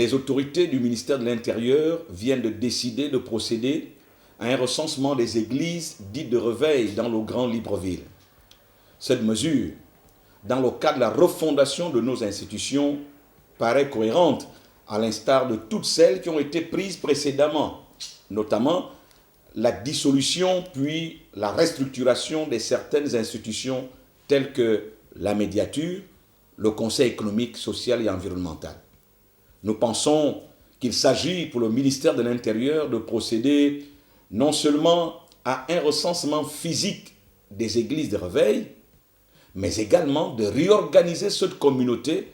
les autorités du ministère de l'Intérieur viennent de décider de procéder à un recensement des églises dites de réveil dans le Grand Libreville. Cette mesure, dans le cadre de la refondation de nos institutions, paraît cohérente, à l'instar de toutes celles qui ont été prises précédemment, notamment la dissolution puis la restructuration de certaines institutions telles que la médiature, le Conseil économique, social et environnemental. Nous pensons qu'il s'agit pour le ministère de l'Intérieur de procéder non seulement à un recensement physique des églises de réveil, mais également de réorganiser cette communauté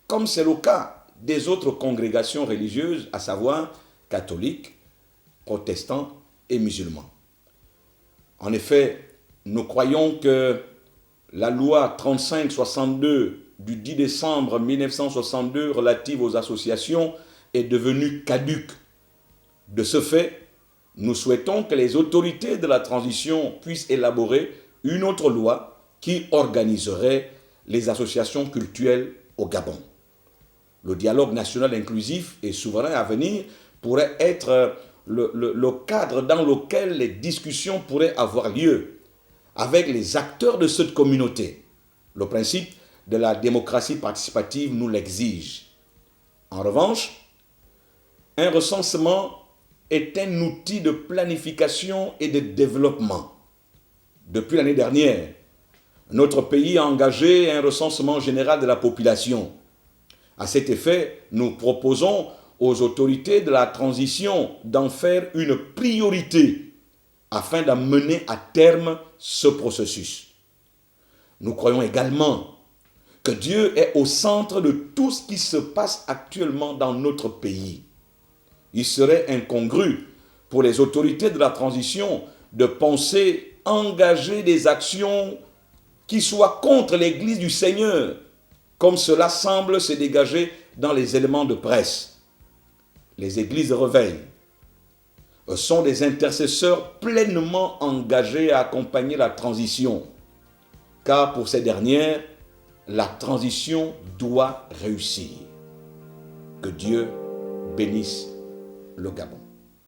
comme c'est le cas des autres congrégations religieuses, à savoir catholiques, protestants et musulmans. En effet, nous croyons que la loi 3562 du 10 décembre 1962 relative aux associations est devenue caduque. De ce fait, nous souhaitons que les autorités de la transition puissent élaborer une autre loi qui organiserait les associations cultuelles au Gabon. Le dialogue national inclusif et souverain à venir pourrait être le cadre dans lequel les discussions pourraient avoir lieu avec les acteurs de cette communauté. Le principe de la démocratie participative nous l'exige. En revanche, un recensement est un outil de planification et de développement. Depuis l'année dernière, notre pays a engagé un recensement général de la population. À cet effet, nous proposons aux autorités de la transition d'en faire une priorité afin d'amener à terme ce processus. Nous croyons également que Dieu est au centre de tout ce qui se passe actuellement dans notre pays. Il serait incongru pour les autorités de la transition de penser engager des actions qui soient contre l'Église du Seigneur, comme cela semble se dégager dans les éléments de presse. Les églises de réveil sont des intercesseurs pleinement engagés à accompagner la transition, car pour ces dernières, la transition doit réussir. Que Dieu bénisse le Gabon.